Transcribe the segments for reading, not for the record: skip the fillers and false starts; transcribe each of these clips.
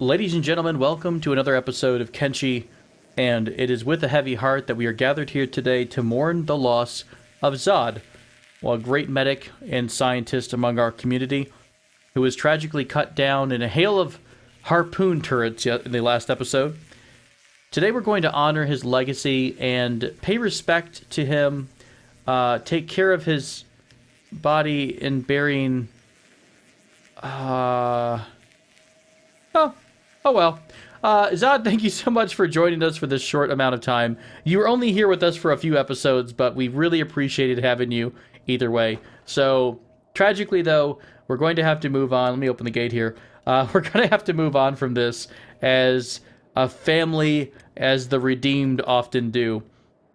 Ladies and gentlemen, welcome to another episode of Kenshi, and it is with a heavy heart that we are gathered here today to mourn the loss of Zod, a great medic and scientist among our community, who was tragically cut down in a hail of harpoon turrets in the last episode. Today we're going to honor his legacy and pay respect to him, take care of his body in burying... Oh well. Zod, thank you so much for joining us for this short amount of time. You were only here with us for a few episodes, but we really appreciated having you either way. So, tragically though, we're going to have to move on. Let me open the gate here. We're going to have to move on from this as a family, as the redeemed often do.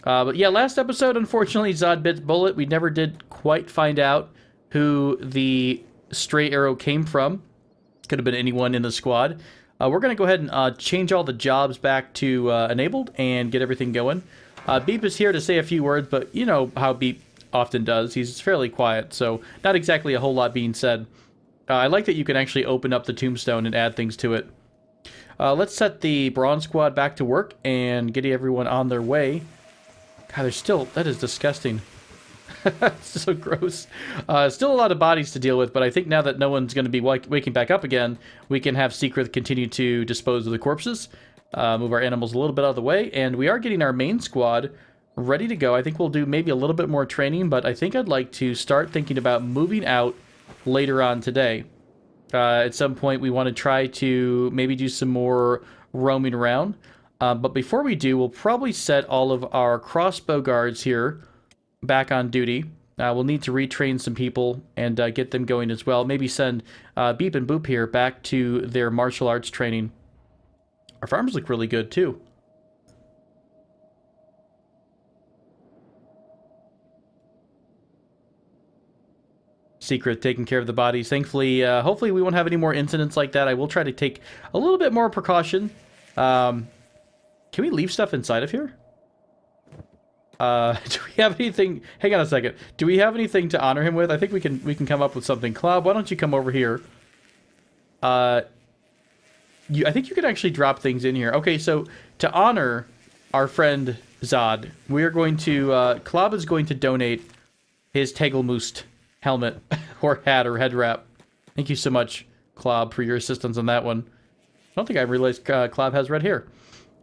But yeah, last episode, unfortunately, Zod bit bullet. We never did quite find out who the stray arrow came from. Could have been anyone in the squad. We're going to go ahead and change all the jobs back to enabled and get everything going. Beep is here to say a few words, but you know how Beep often does. He's fairly quiet, so not exactly a whole lot being said. I like that you can actually open up the tombstone and add things to it. Let's set the Bronze Squad back to work and get everyone on their way. God, there's still... That is disgusting. It's so gross. Still a lot of bodies to deal with, but I think now that no one's going to be waking back up again, we can have Secret continue to dispose of the corpses, move our animals a little bit out of the way, and we are getting our main squad ready to go. I think we'll do maybe a little bit more training, but I think I'd like to start thinking about moving out later on today. At some point, we want to try to maybe do some more roaming around, but before we do, we'll probably set all of our crossbow guards here back on duty. We'll need to retrain some people and get them going as well. Maybe send Beep and Boop here back to their martial arts training. Our farms look really good too. Secret taking care of the bodies. Thankfully, hopefully we won't have any more incidents like that. I will try to take a little bit more precaution. Can we leave stuff inside of here? Do we have anything? Hang on a second. Do we have anything to honor him with? I think we can come up with something. Cloud, why don't you come over here? I think you can actually drop things in here. Okay, so to honor our friend Zod, we are going to Cloud is going to donate his Tegelmoost helmet or hat or head wrap. Thank you so much, Cloud, for your assistance on that one. I don't think I realized Cloud has red hair.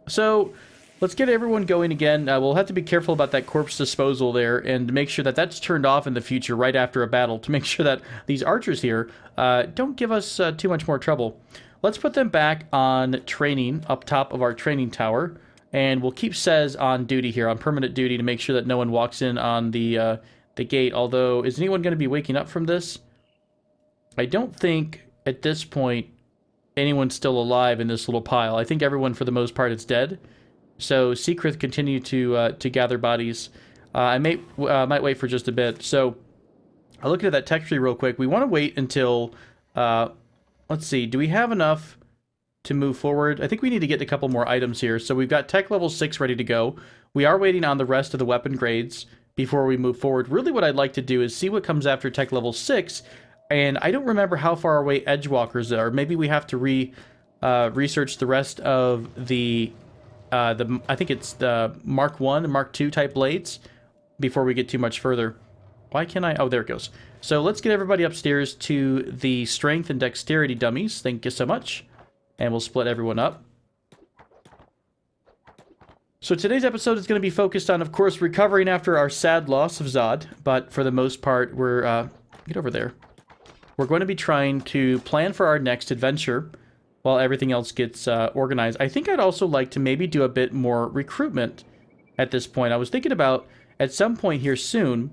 So let's get everyone going again. We'll have to be careful about that corpse disposal there and make sure that that's turned off in the future right after a battle to make sure that these archers here don't give us too much more trouble. Let's put them back on training up top of our training tower, and we'll keep Sez on duty here, on permanent duty, to make sure that no one walks in on the gate. Although, is anyone going to be waking up from this? I don't think at this point anyone's still alive in this little pile. I think everyone, for the most part, is dead. So Secret continue to gather bodies. I might wait for just a bit. So I'll look at that tech tree real quick. We want to wait until let's see. Do we have enough to move forward? I think we need to get a couple more items here. So we've got tech level 6 ready to go. We are waiting on the rest of the weapon grades before we move forward. Really, what I'd like to do is see what comes after tech level 6. And I don't remember how far away Edgewalkers are. Maybe we have to research the rest of the I think it's the Mark 1 and Mark 2 type blades before we get too much further. Why can't I? Oh, there it goes. So let's get everybody upstairs to the strength and dexterity dummies. Thank you so much. And we'll split everyone up. So today's episode is going to be focused on, of course, recovering after our sad loss of Zod. But for the most part, we're... get over there. We're going to be trying to plan for our next adventure while everything else gets organized. I think I'd also like to maybe do a bit more recruitment at this point. I was thinking about, at some point here soon,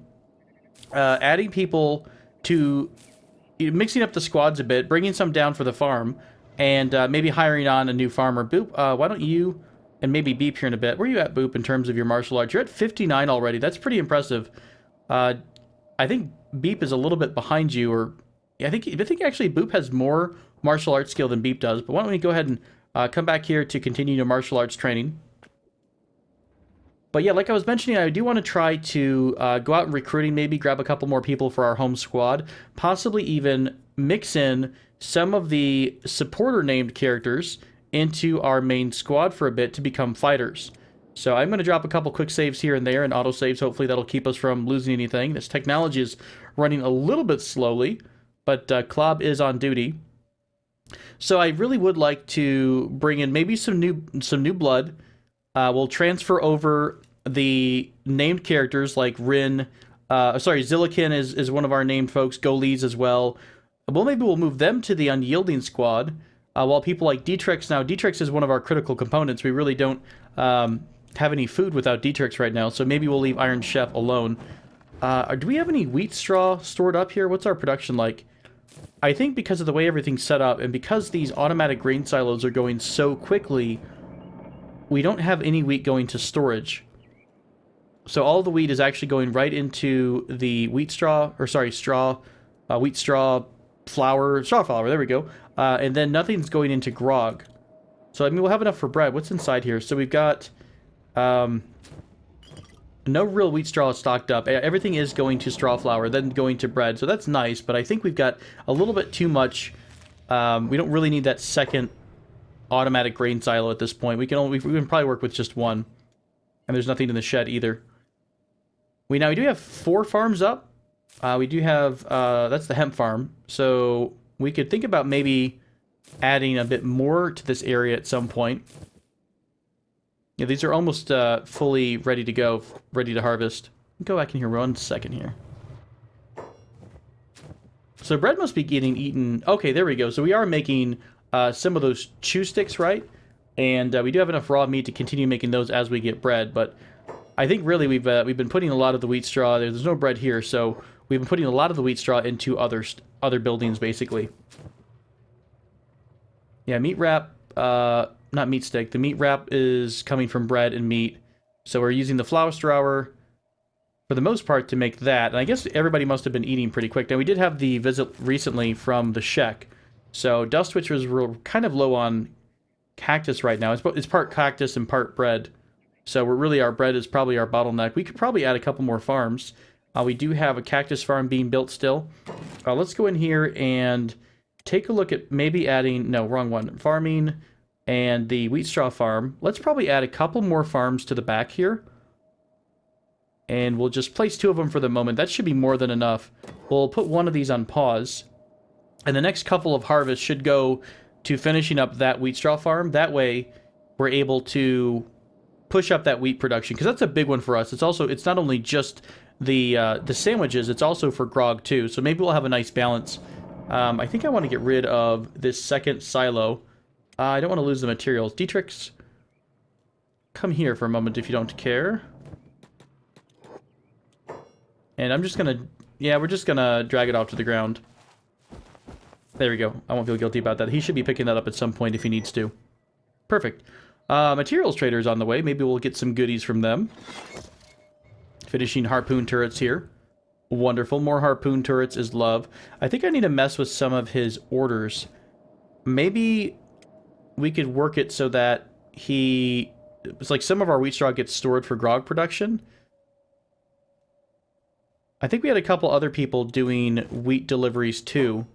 adding people to... mixing up the squads a bit, bringing some down for the farm, and maybe hiring on a new farmer. Boop, why don't you... and maybe Beep here in a bit. Where are you at, Boop, in terms of your martial arts? You're at 59 already. That's pretty impressive. I think Beep is a little bit behind you, or... I think actually Boop has more martial arts skill than Beep does, but why don't we go ahead and come back here to continue your martial arts training. But yeah, like I was mentioning, I do want to try to go out and recruiting, maybe grab a couple more people for our home squad, possibly even mix in some of the supporter named characters into our main squad for a bit to become fighters. So I'm going to drop a couple quick saves here and there and auto saves. Hopefully that'll keep us from losing anything. This technology is running a little bit slowly, but Klob is on duty. So I really would like to bring in maybe some new blood. We'll transfer over the named characters like Rin. Zillikin is one of our named folks. Golees as well. Well, maybe we'll move them to the Unyielding squad. While people like Dietrich now, Dietrich is one of our critical components. We really don't have any food without Dietrich right now, so maybe we'll leave Iron Chef alone. Do we have any wheat straw stored up here? What's our production like? I think because of the way everything's set up, and because these automatic grain silos are going so quickly, we don't have any wheat going to storage. So all the wheat is actually going right into the wheat straw, or sorry, wheat straw flour, there we go. And then nothing's going into grog. So, I mean, we'll have enough for bread. What's inside here? So we've got no real wheat straw stocked up. Everything is going to straw flour, then going to bread. So that's nice, but I think we've got a little bit too much. We don't really need that second automatic grain silo at this point. We can probably work with just one. And there's nothing in the shed either. We do have 4 farms up. We do have, that's the hemp farm. So we could think about maybe adding a bit more to this area at some point. Yeah, these are almost fully ready to go, ready to harvest. Go back in here 1 second here. So bread must be getting eaten. Okay, there we go. So we are making some of those chew sticks, right? And we do have enough raw meat to continue making those as we get bread. But I think really we've been putting a lot of the wheat straw. There's no bread here, so we've been putting a lot of the wheat straw into other buildings, basically. Yeah, meat wrap. Not meat stick. The meat wrap is coming from bread and meat. So we're using the flour strawer for the most part to make that. And I guess everybody must have been eating pretty quick. Now, we did have the visit recently from the Shek. So Dust Witchers were kind of low on cactus right now. It's part cactus and part bread. So our bread is probably our bottleneck. We could probably add a couple more farms. We do have a cactus farm being built still. Let's go in here and take a look at maybe adding... No, wrong one. Farming... and the wheat straw farm. Let's probably add a couple more farms to the back here. And we'll just place 2 of them for the moment. That should be more than enough. We'll put one of these on pause. And the next couple of harvests should go to finishing up that wheat straw farm. That way, we're able to push up that wheat production. Because that's a big one for us. It's not only just the sandwiches, it's also for grog too. So maybe we'll have a nice balance. I think I want to get rid of this second silo. I don't want to lose the materials. Dietrich's, come here for a moment if you don't care. And I'm just gonna... Yeah, we're just gonna drag it off to the ground. There we go. I won't feel guilty about that. He should be picking that up at some point if he needs to. Perfect. Materials trader's on the way. Maybe we'll get some goodies from them. Finishing harpoon turrets here. Wonderful. More harpoon turrets is love. I think I need to mess with some of his orders. Maybe we could work it so that it's like some of our wheat straw gets stored for grog production. I think we had a couple other people doing wheat deliveries too.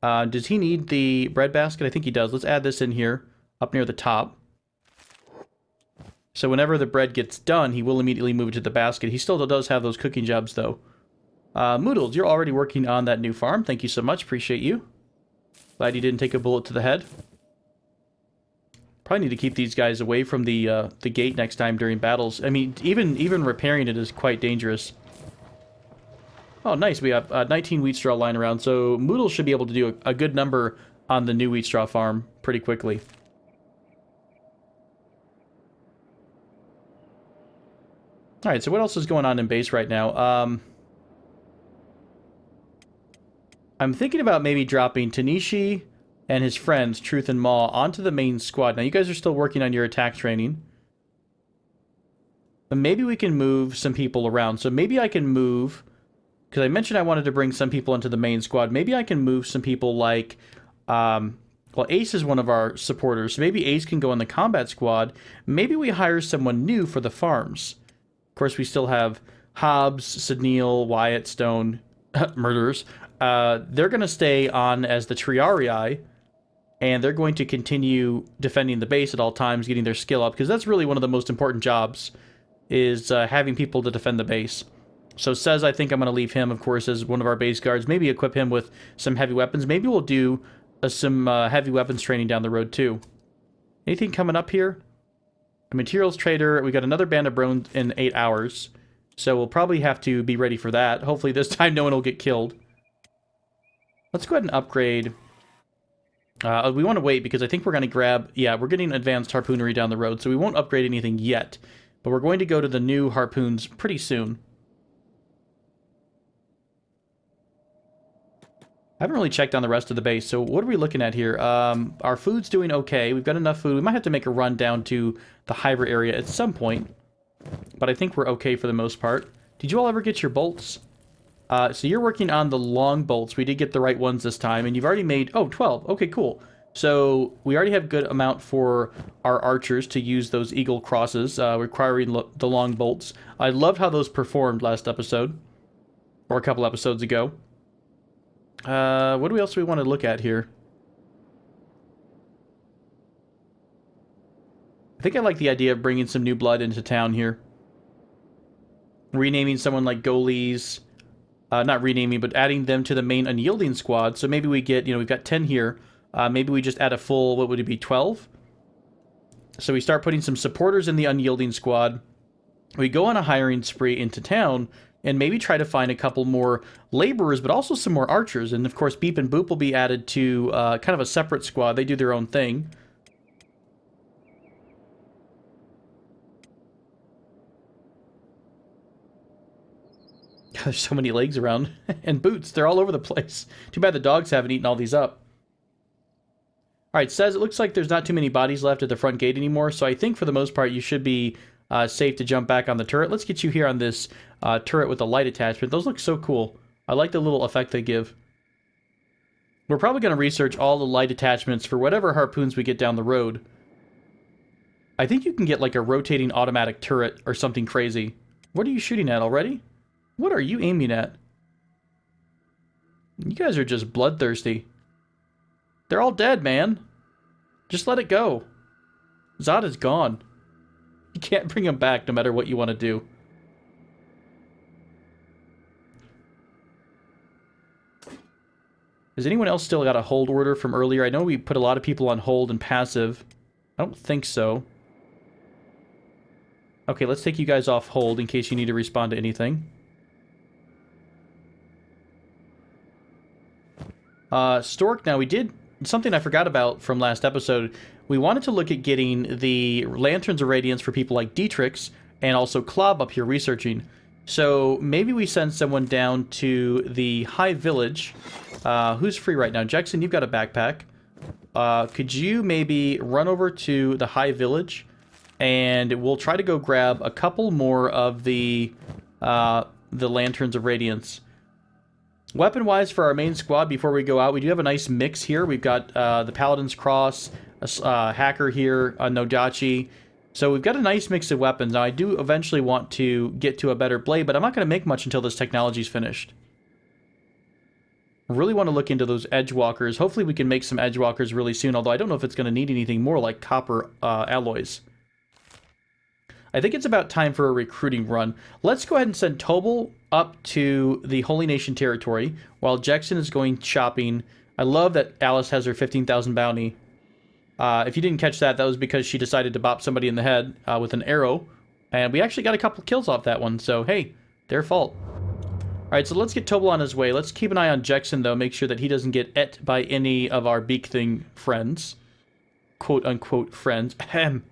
Does he need the bread basket? I think he does. Let's add this in here, up near the top. So whenever the bread gets done, he will immediately move it to the basket. He still does have those cooking jobs, though. Moodles, you're already working on that new farm. Thank you so much. Appreciate you. Glad you didn't take a bullet to the head. Probably need to keep these guys away from the gate next time during battles. I mean, even repairing it is quite dangerous. Oh, nice. We have 19 wheat straw lying around, so Moodle should be able to do a good number on the new wheat straw farm pretty quickly. Alright, so what else is going on in base right now? I'm thinking about maybe dropping Tanishi and his friends, Truth and Maw, onto the main squad. Now, you guys are still working on your attack training. But maybe we can move some people around. So maybe I can move... Because I mentioned I wanted to bring some people into the main squad. Maybe I can move some people like... well, Ace is one of our supporters. So maybe Ace can go in the combat squad. Maybe we hire someone new for the farms. Of course, we still have Hobbs, Sidneal, Wyatt, Stone. murderers, they're going to stay on as the Triarii, and they're going to continue defending the base at all times, getting their skill up, because that's really one of the most important jobs, is having people to defend the base. So Says, I think I'm going to leave him, of course, as one of our base guards. Maybe equip him with some heavy weapons. Maybe we'll do some heavy weapons training down the road, too. Anything coming up here? A materials trader. We got another band of Brones in 8 hours. So we'll probably have to be ready for that. Hopefully this time no one will get killed. Let's go ahead and upgrade. We want to wait because I think we're going to grab... Yeah, we're getting advanced harpoonery down the road, so we won't upgrade anything yet. But we're going to go to the new harpoons pretty soon. I haven't really checked on the rest of the base, so what are we looking at here? Our food's doing okay. We've got enough food. We might have to make a run down to the Hybrid area at some point. But I think we're okay for the most part. Did you all ever get your bolts? So you're working on the long bolts. We did get the right ones this time, and you've already made... Oh, 12. Okay, cool. So we already have good amount for our archers to use those eagle crosses, requiring the long bolts. I loved how those performed last episode, or a couple episodes ago. What else do we want to look at here? I think I like the idea of bringing some new blood into town here. Renaming someone like Goalies. Not renaming, but adding them to the main Unyielding squad. So maybe we get, we've got 10 here. Maybe we just add a full, what would it be, 12? So we start putting some supporters in the Unyielding squad. We go on a hiring spree into town and maybe try to find a couple more laborers, but also some more archers. And of course, Beep and Boop will be added to kind of a separate squad. They do their own thing. There's so many legs around. And boots, they're all over the place. Too bad the dogs haven't eaten all these up. Alright, Says, it looks like there's not too many bodies left at the front gate anymore, so I think for the most part you should be safe to jump back on the turret. Let's get you here on this turret with a light attachment. Those look so cool. I like the little effect they give. We're probably going to research all the light attachments for whatever harpoons we get down the road. I think you can get like a rotating automatic turret or something crazy. What are you shooting at already? What are you aiming at? You guys are just bloodthirsty. They're all dead, man. Just let it go. Zod is gone. You can't bring him back no matter what you want to do. Has anyone else still got a hold order from earlier? I know we put a lot of people on hold and passive. I don't think so. Okay, let's take you guys off hold in case you need to respond to anything. Stork, now we did something I forgot about from last episode. We wanted to look at getting the Lanterns of Radiance for people like Dietrich's and also Klob up here researching. So maybe we send someone down to the High Village. Who's free right now? Jackson, you've got a backpack. Could you maybe run over to the High Village and we'll try to go grab a couple more of the Lanterns of Radiance. Weapon-wise for our main squad, before we go out, we do have a nice mix here. We've got the Paladin's Cross, a Hacker here, a Nodachi. So we've got a nice mix of weapons. Now, I do eventually want to get to a better blade, but I'm not going to make much until this technology's finished. I really want to look into those Edgewalkers. Hopefully we can make some Edgewalkers really soon, although I don't know if it's going to need anything more like copper alloys. I think it's about time for a recruiting run. Let's go ahead and send Tobal up to the Holy Nation territory while Jackson is going shopping. I love that Alice has her 15,000 bounty. If you didn't catch that, that was because she decided to bop somebody in the head with an arrow. And we actually got a couple kills off that one, so hey, their fault. Alright, so let's get Tobal on his way. Let's keep an eye on Jackson, though. Make sure that he doesn't get et by any of our Beak Thing friends. Quote-unquote friends. Ahem.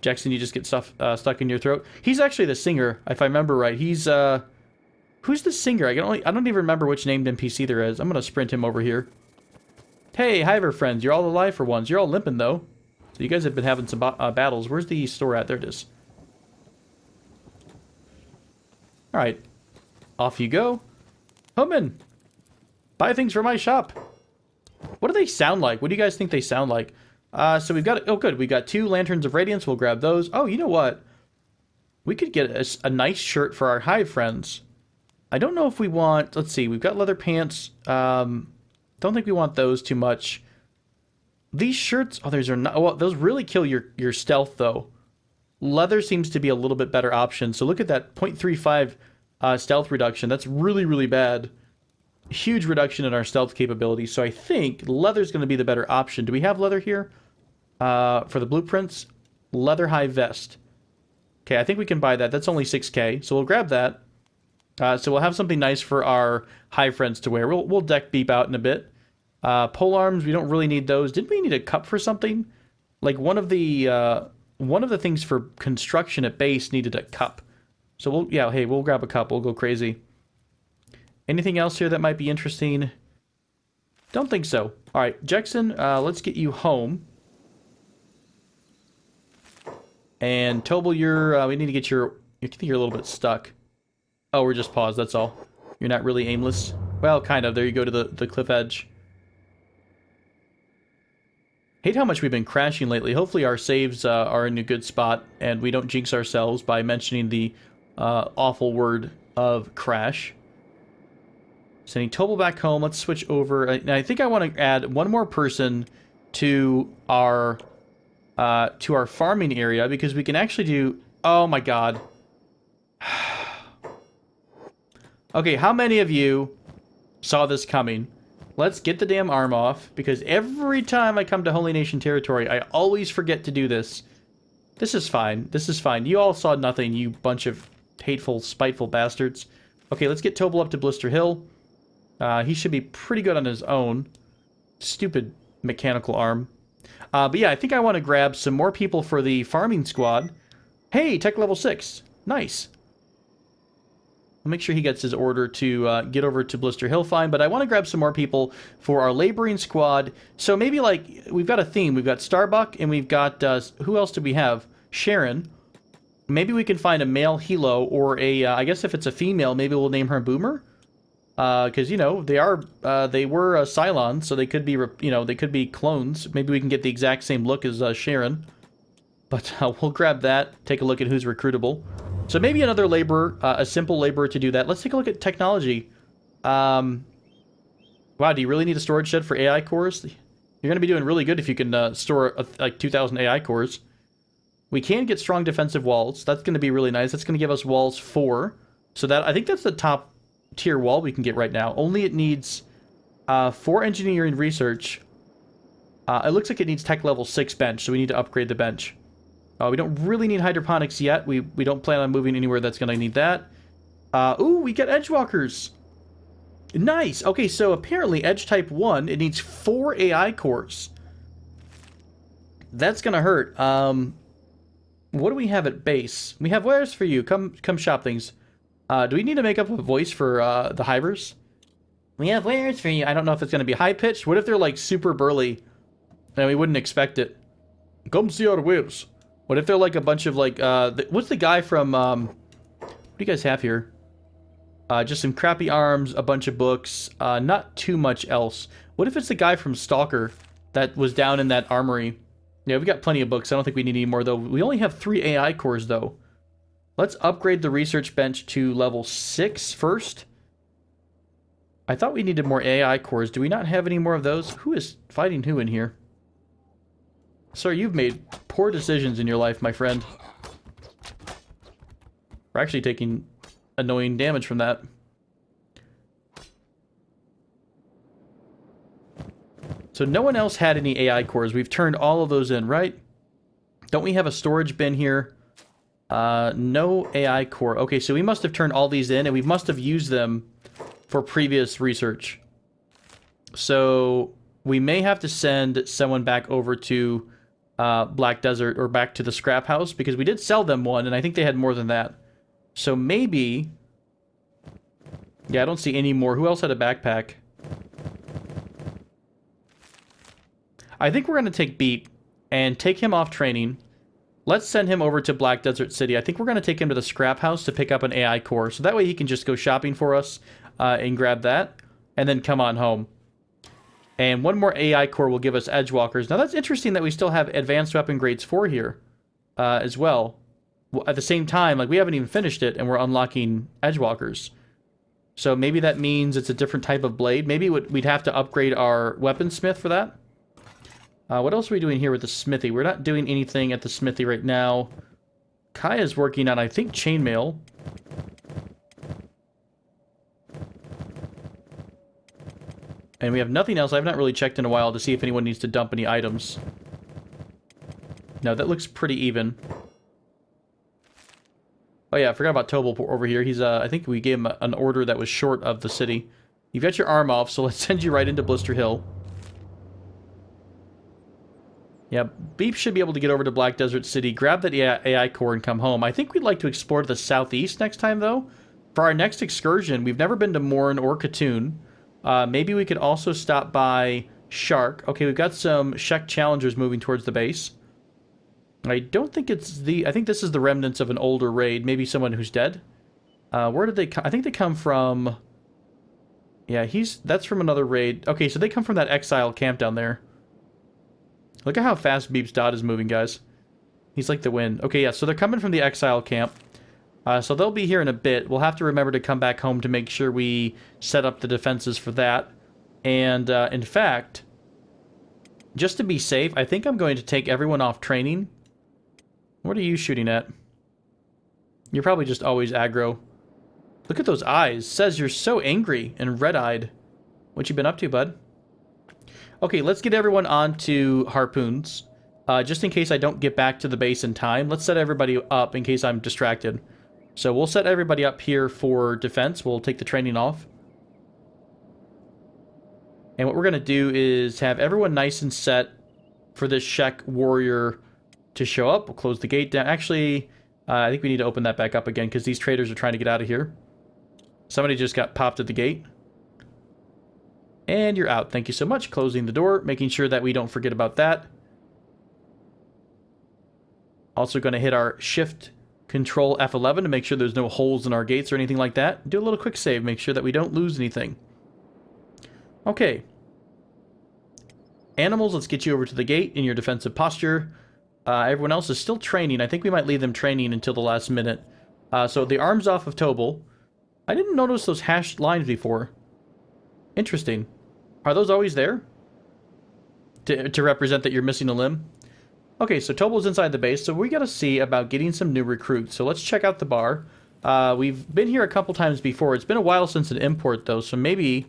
Jackson, you just get stuff stuck in your throat. He's actually the singer, if I remember right. He's, who's the singer? I don't even remember which named NPC there is. I'm gonna sprint him over here. Hey, hi there, friends. You're all alive for once. You're all limping, though. So you guys have been having some battles. Where's the store at? There it is. Alright. Off you go. Human! Buy things from my shop. What do they sound like? What do you guys think they sound like? So we've got... Oh, good. We got 2 Lanterns of Radiance. We'll grab those. Oh, you know what? We could get a nice shirt for our Hive friends. I don't know if we want... Let's see. We've got leather pants. Don't think we want those too much. These shirts... Oh, those are not... Well, those really kill your stealth, though. Leather seems to be a little bit better option. So look at that 0.35 stealth reduction. That's really, really bad. Huge reduction in our stealth capability. So I think leather's going to be the better option. Do we have leather here? For the blueprints? Leather high vest. Okay, I think we can buy that. That's only 6k. So we'll grab that. So we'll have something nice for our high friends to wear. We'll deck beep out in a bit. Pole arms, we don't really need those. Didn't we need a cup for something? Like one of the things for construction at base needed a cup. So we'll grab a cup. We'll go crazy. Anything else here that might be interesting? Don't think so. All right, Jackson, let's get you home. And Tobal, we need to get I think you're a little bit stuck. Oh, we're just paused, that's all. You're not really aimless. Well, kind of. There you go to the cliff edge. Hate how much we've been crashing lately. Hopefully our saves are in a good spot and we don't jinx ourselves by mentioning the awful word of crash. Sending Tobal back home. Let's switch over. I think I want to add one more person to our farming area because we can actually do... Oh my god. Okay, how many of you saw this coming? Let's get the damn arm off, because every time I come to Holy Nation territory, I always forget to do this. This is fine. This is fine. You all saw nothing, you bunch of hateful, spiteful bastards. Okay, let's get Tobal up to Blister Hill. He should be pretty good on his own. Stupid mechanical arm. But yeah, I think I want to grab some more people for the farming squad. Hey, tech level 6. Nice. I'll make sure he gets his order to get over to Blister Hill fine, but I want to grab some more people for our laboring squad. So maybe, like, we've got a theme. We've got Starbuck, and we've got, who else do we have? Sharon. Maybe we can find a male Hilo, or a, I guess if it's a female, maybe we'll name her Boomer. Because, you know, they were Cylons, so they could be, they could be clones. Maybe we can get the exact same look as Sharon. But we'll grab that, take a look at who's recruitable. So maybe another laborer, a simple laborer to do that. Let's take a look at technology. Wow, do you really need a storage shed for AI cores? You're going to be doing really good if you can store like 2,000 AI cores. We can get strong defensive walls. That's going to be really nice. That's going to give us walls 4. So that I think that's the top tier wall we can get right now. Only it needs 4 engineering research. It looks like it needs tech level 6 bench, so we need to upgrade the bench. We don't really need hydroponics yet. We don't plan on moving anywhere that's going to need that. Ooh, we get edgewalkers. Nice. Okay, so apparently Edge Type 1, it needs 4 AI cores. That's going to hurt. What do we have at base? We have wares for you. Come shop things. Do we need to make up a voice for the hivers? We have wares for you. I don't know if it's going to be high-pitched. What if they're, like, super burly and we wouldn't expect it? Come see our wares. What if they're like a bunch of like, what's the guy from, what do you guys have here? Just some crappy arms, a bunch of books, not too much else. What if it's the guy from Stalker that was down in that armory? Yeah, we've got plenty of books. I don't think we need any more, though. We only have 3 AI cores, though. Let's upgrade the research bench to level 6 first. I thought we needed more AI cores. Do we not have any more of those? Who is fighting who in here? Sir, you've made poor decisions in your life, my friend. We're actually taking annoying damage from that. So no one else had any AI cores. We've turned all of those in, right? Don't we have a storage bin here? No AI core. Okay, so we must have turned all these in, and we must have used them for previous research. So we may have to send someone back over to Black Desert or back to the scrap house, because we did sell them one, and I think they had more than that. So maybe... Yeah, I don't see any more. Who else had a backpack? I think we're going to take Beep and take him off training. Let's send him over to Black Desert City. I think we're going to take him to the scrap house to pick up an AI core, so that way he can just go shopping for us and grab that, and then come on home. And one more AI core will give us Edgewalkers. Now, that's interesting that we still have Advanced Weapon Grades 4 here as well. At the same time, like, we haven't even finished it, and we're unlocking Edgewalkers. So maybe that means it's a different type of blade. Maybe we'd have to upgrade our weaponsmith for that. What else are we doing here with the smithy? We're not doing anything at the smithy right now. Kaya's working on, I think, chainmail. And we have nothing else. I've not really checked in a while to see if anyone needs to dump any items. No, that looks pretty even. Oh yeah, I forgot about Tobel over here. He's, I think we gave him an order that was short of the city. You've got your arm off, so let's send you right into Blister Hill. Yeah, Beep should be able to get over to Black Desert City, grab that AI core, and come home. I think we'd like to explore the southeast next time, though. For our next excursion, we've never been to Morn or Katoon. Maybe we could also stop by Shark. Okay, we've got some Shek Challengers moving towards the base. I don't think it's the... I think this is the remnants of an older raid. Maybe someone who's dead. Where did they come? I think they come from... Yeah, that's from another raid. Okay, so they come from that exile camp down there. Look at how fast Beep's dot is moving, guys. He's like the wind. Okay, yeah, so they're coming from the exile camp. So they'll be here in a bit. We'll have to remember to come back home to make sure we set up the defenses for that. And, in fact, just to be safe, I think I'm going to take everyone off training. What are you shooting at? You're probably just always aggro. Look at those eyes. Says you're so angry and red-eyed. What you been up to, bud? Okay, let's get everyone onto harpoons. Just in case I don't get back to the base in time, let's set everybody up in case I'm distracted. So we'll set everybody up here for defense. We'll take the training off. And what we're going to do is have everyone nice and set for this Shek warrior to show up. We'll close the gate down. Actually, I think we need to open that back up again because these traders are trying to get out of here. Somebody just got popped at the gate. And you're out. Thank you so much. Closing the door, making sure that we don't forget about that. Also going to hit our Shift Control F11 to make sure there's no holes in our gates or anything like that. Do a little quick save, make sure that we don't lose anything. Okay. Animals, let's get you over to the gate in your defensive posture. Everyone else is still training. I think we might leave them training until the last minute. So the arms off of Tobel. I didn't notice those hashed lines before. Interesting. Are those always there? To represent that you're missing a limb? Okay, so Tobel's inside the base, so we gotta see about getting some new recruits. So let's check out the bar. We've been here a couple times before. It's been a while since an import, though, so maybe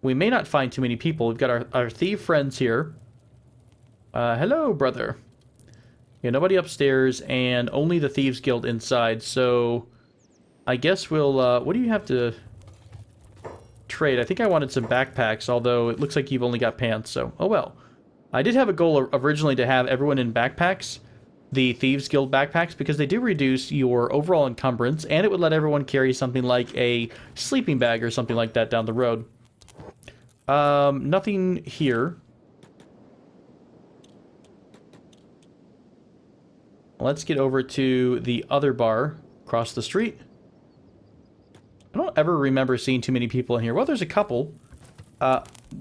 we may not find too many people. We've got our thief friends here. Hello, brother. Yeah, nobody upstairs, and only the Thieves Guild inside, so I guess we'll, what do you have to trade? I think I wanted some backpacks, although it looks like you've only got pants, so oh well. I did have a goal originally to have everyone in backpacks, the Thieves Guild backpacks, because they do reduce your overall encumbrance, and it would let everyone carry something like a sleeping bag or something like that down the road. Nothing here. Let's get over to the other bar across the street. I don't ever remember seeing too many people in here. Well, there's a couple.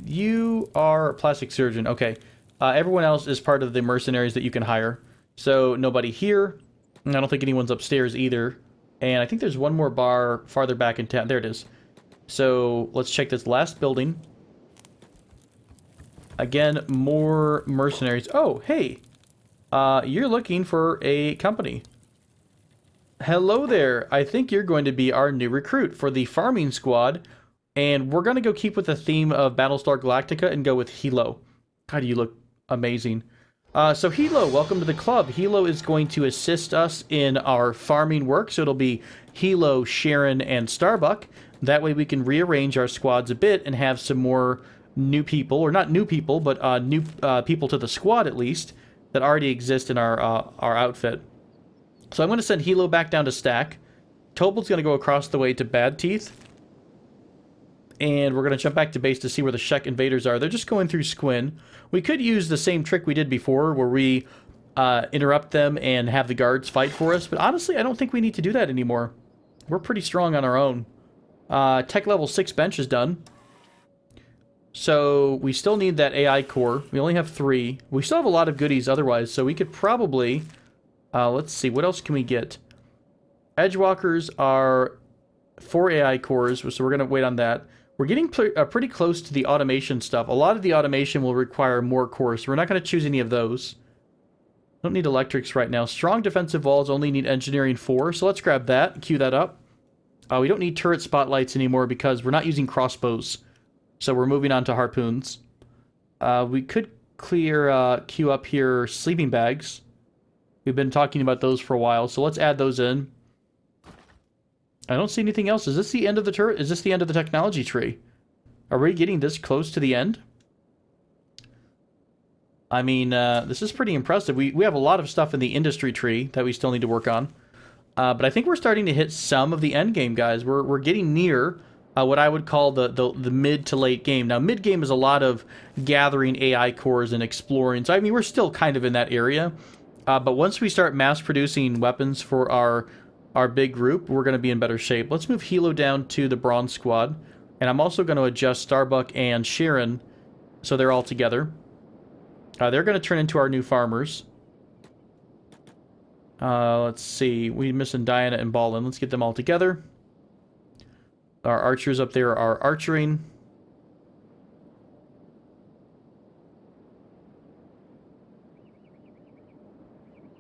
You are a plastic surgeon. Okay. Everyone else is part of the mercenaries that you can hire. So, nobody here. I don't think anyone's upstairs either. And I think there's one more bar farther back in town. There it is. So, let's check this last building. Again, more mercenaries. Oh, hey. You're looking for a company. Hello there. I think you're going to be our new recruit for the farming squad. And we're going to go keep with the theme of Battlestar Galactica and go with Hilo. God, you look amazing. So Hilo, welcome to the club. Hilo is going to assist us in our farming work. So it'll be Hilo, Sharon, and Starbuck. That way we can rearrange our squads a bit and have some more new people, or not new people, but new people to the squad at least, that already exist in our outfit. So I'm going to send Hilo back down to Stack. Tobel's going to go across the way to Bad Teeth. And we're going to jump back to base to see where the Shek invaders are. They're just going through Squin. We could use the same trick we did before, where we interrupt them and have the guards fight for us. But honestly, I don't think we need to do that anymore. We're pretty strong on our own. Tech level 6 bench is done. So we still need that AI core. We only have 3. We still have a lot of goodies otherwise, so we could probably... let's see, what else can we get? Edgewalkers are 4 AI cores, so we're going to wait on that. We're getting pretty close to the automation stuff. A lot of the automation will require more cores, so we're not going to choose any of those. Don't need electrics right now. Strong defensive walls only need engineering 4, so let's grab that, queue that up. We don't need turret spotlights anymore because we're not using crossbows, so we're moving on to harpoons. We could queue up here sleeping bags. We've been talking about those for a while, so let's add those in. I don't see anything else. Is this the end of the turret? Is this the end of the technology tree? Are we getting this close to the end? I mean, this is pretty impressive. We have a lot of stuff in the industry tree that we still need to work on. But I think we're starting to hit some of the end game, guys. We're getting near what I would call the mid to late game. Now, mid game is a lot of gathering AI cores and exploring. So, I mean, we're still kind of in that area. But once we start mass producing weapons for our big group, we're going to be in better shape. Let's move Hilo down to the Bronze Squad. And I'm also going to adjust Starbuck and Sharon so they're all together. They're going to turn into our new farmers. Let's see. We're missing Diana and Ballin. Let's get them all together. Our archers up there are archering.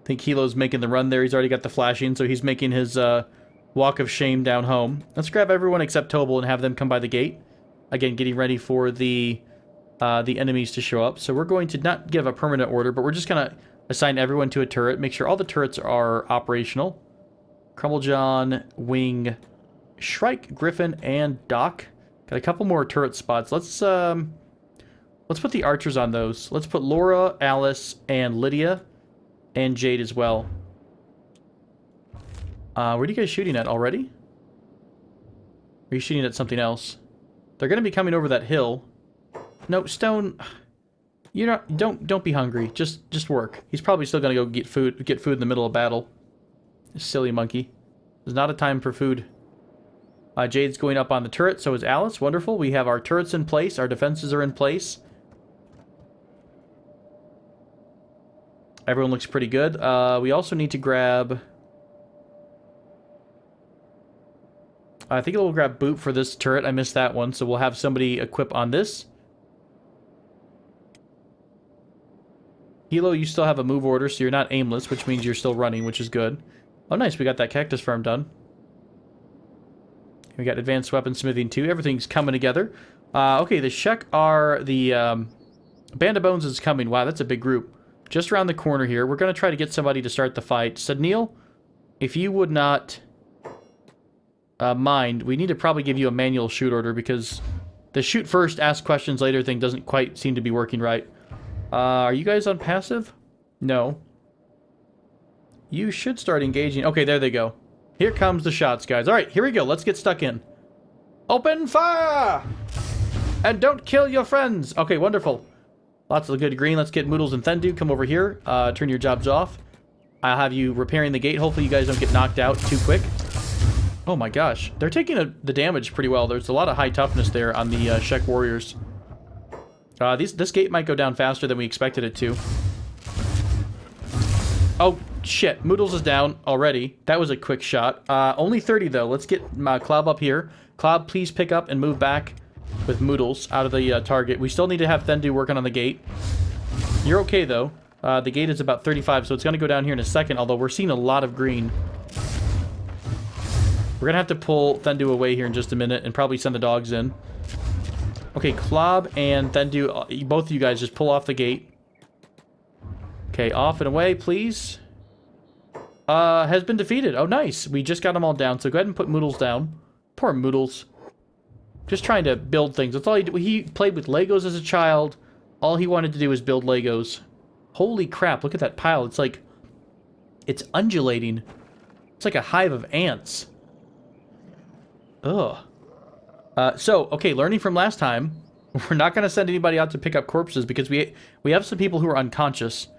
I think Hilo's making the run there. He's already got the flashing, so he's making his walk of shame down home. Let's grab everyone except Tobal and have them come by the gate. Again, getting ready for the enemies to show up. So we're going to not give a permanent order, but we're just going to assign everyone to a turret. Make sure all the turrets are operational. Crumblejohn, Wing, Shrike, Griffin, and Doc. Got a couple more turret spots. Let's put the archers on those. Let's put Laura, Alice, and Lydia, and Jade as well. Where are you guys shooting at already? Are you shooting at something else? They're going to be coming over that hill. No, Stone, you're not. Don't be hungry. Just work. He's probably still going to go get food in the middle of battle. Silly monkey. There's not a time for food. Jade's going up on the turret, so is Alice. Wonderful. We have our turrets in place. Our defenses are in place. Everyone looks pretty good. We also need to grab... I think we'll grab Boot for this turret. I missed that one, so we'll have somebody equip on this. Hilo, you still have a move order, so you're not aimless, which means you're still running, which is good. Oh, nice. We got that cactus farm done. We got advanced weaponsmithing too. Everything's coming together. Okay, the Shek are the Band of Bones is coming. Wow, that's a big group. Just around the corner here. We're going to try to get somebody to start the fight. Sadnil, if you would not mind, we need to probably give you a manual shoot order because the shoot first, ask questions later thing doesn't quite seem to be working right. Are you guys on passive? No. You should start engaging. Okay, there they go. Here comes the shots, guys. All right, here we go. Let's get stuck in. Open fire! And don't kill your friends. Okay, wonderful. Lots of good green. Let's get Moodles and Thendu. Come over here. Turn your jobs off. I'll have you repairing the gate. Hopefully you guys don't get knocked out too quick. Oh my gosh. They're taking the damage pretty well. There's a lot of high toughness there on the Shek warriors. This gate might go down faster than we expected it to. Oh, shit. Moodles is down already. That was a quick shot. Only 30, though. Let's get Cloud up here. Cloud, please pick up and move back with Moodles out of the target. We still need to have Thendu working on the gate. You're okay, though. The gate is about 35, so it's going to go down here in a second, although we're seeing a lot of green. We're going to have to pull Thendu away here in just a minute and probably send the dogs in. Okay, Klob and Thendu, both of you guys just pull off the gate. Okay, off and away, please. Has been defeated. Oh, nice. We just got them all down, so go ahead and put Moodles down. Poor Moodles. Just trying to build things. That's all he did. He played with Legos as a child. All he wanted to do was build Legos. Holy crap, look at that pile. It's like... it's undulating. It's like a hive of ants. Ugh. Okay, learning from last time, we're not going to send anybody out to pick up corpses because we have some people who are unconscious.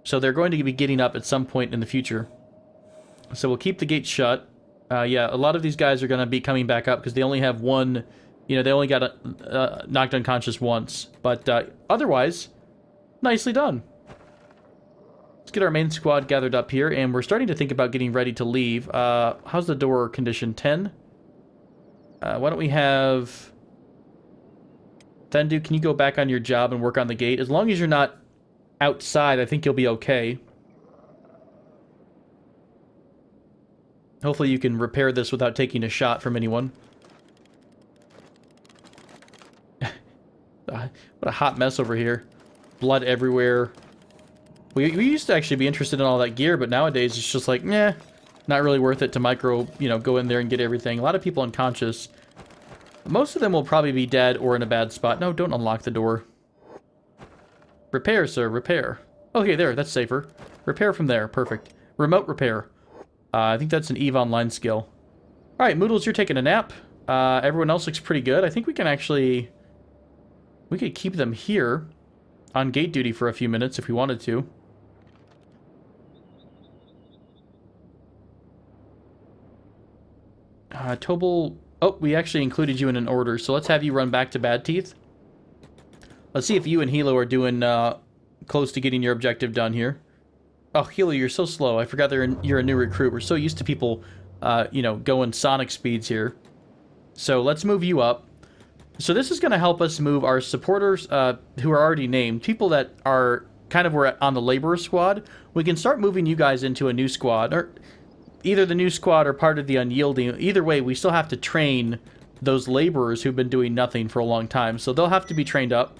So they're going to be getting up at some point in the future. So we'll keep the gate shut. Yeah, a lot of these guys are going to be coming back up because they only have one... you know, they only got knocked unconscious once. But otherwise, nicely done. Let's get our main squad gathered up here, and we're starting to think about getting ready to leave. How's the door condition? 10? Why don't we have... Thendu, can you go back on your job and work on the gate? As long as you're not outside, I think you'll be okay. Hopefully you can repair this without taking a shot from anyone. What a hot mess over here. Blood everywhere. We used to actually be interested in all that gear, but nowadays it's just like, nah, not really worth it to go in there and get everything. A lot of people unconscious. Most of them will probably be dead or in a bad spot. No, don't unlock the door. Repair, sir, repair. Okay, there, that's safer. Repair from there, perfect. Remote repair. I think that's an EVE Online skill. Alright, Moodles, you're taking a nap. Everyone else looks pretty good. I think we can actually... We could keep them here on gate duty for a few minutes if we wanted to. Tobal... Oh, we actually included you in an order, so let's have you run back to Bad Teeth. Let's see if you and Hilo are doing close to getting your objective done here. Oh, Hilo, you're so slow. I forgot you're a new recruit. We're so used to people, going Sonic speeds here. So let's move you up. So this is going to help us move our supporters who are already named, people that are were on the Laborer squad. We can start moving you guys into a new squad, or either the new squad or part of the Unyielding. Either way, we still have to train those laborers who've been doing nothing for a long time. So they'll have to be trained up.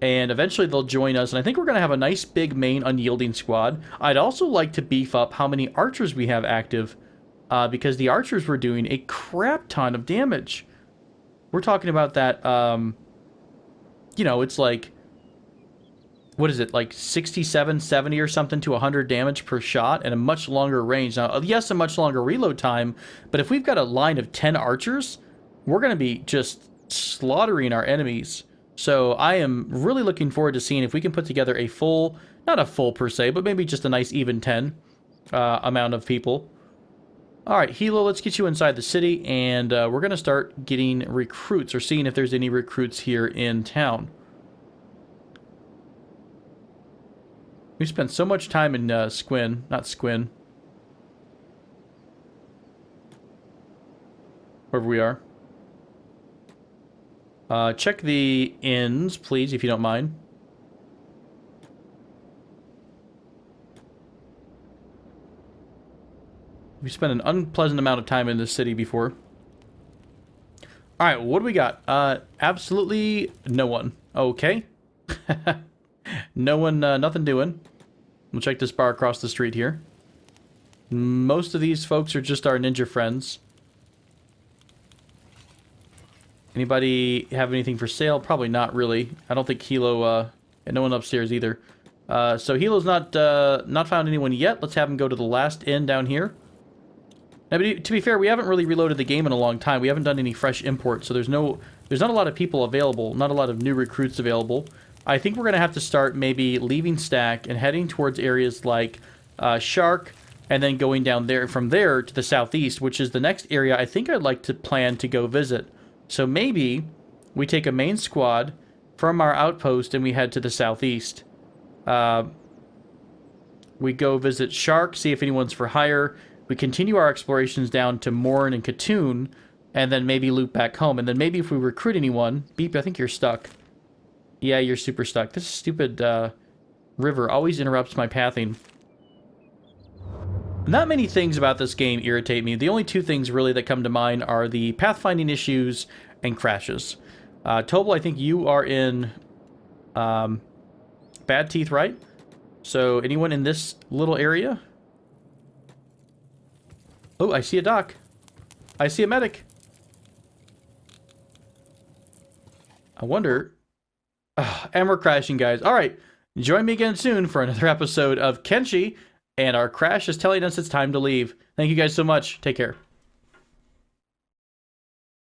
And eventually they'll join us. And I think we're going to have a nice big main Unyielding squad. I'd also like to beef up how many archers we have active. Because the archers were doing a crap ton of damage. We're talking about that, it's like... What is it, like 67, 70 or something to 100 damage per shot and a much longer range. Now, yes, a much longer reload time, but if we've got a line of 10 archers, we're going to be just slaughtering our enemies. So I am really looking forward to seeing if we can put together a full, not a full per se, but maybe just a nice even 10 amount of people. All right, Hilo, let's get you inside the city, and we're going to start getting recruits or seeing if there's any recruits here in town. We spent so much time in Squin, not Squin. Wherever we are. Check the inns, please, if you don't mind. We spent an unpleasant amount of time in this city before. Alright, what do we got? Absolutely no one. Okay. No one, nothing doing. We'll check this bar across the street here. Most of these folks are just our ninja friends. Anybody have anything for sale? Probably not really. I don't think Hilo, and no one upstairs either. So Hilo's not found anyone yet. Let's have him go to the last inn down here. Now, to be fair, we haven't really reloaded the game in a long time. We haven't done any fresh imports, so there's not a lot of people available, not a lot of new recruits available. I think we're going to have to start maybe leaving Stack and heading towards areas like Shark, and then going down there from there to the southeast, which is the next area I think I'd like to plan to go visit. So maybe we take a main squad from our outpost and we head to the southeast. We go visit Shark, see if anyone's for hire. We continue our explorations down to Morn and Katoon, and then maybe loop back home. And then maybe if we recruit anyone... Beep, I think you're stuck. Yeah, you're super stuck. This stupid river always interrupts my pathing. Not many things about this game irritate me. The only two things really that come to mind are the pathfinding issues and crashes. Tobal, I think you are in Bad Teeth, right? So anyone in this little area? Oh, I see a doc. I see a medic. I wonder... and we're crashing, guys. All right, join me again soon for another episode of Kenshi, and our crash is telling us it's time to leave. Thank you guys so much. Take care.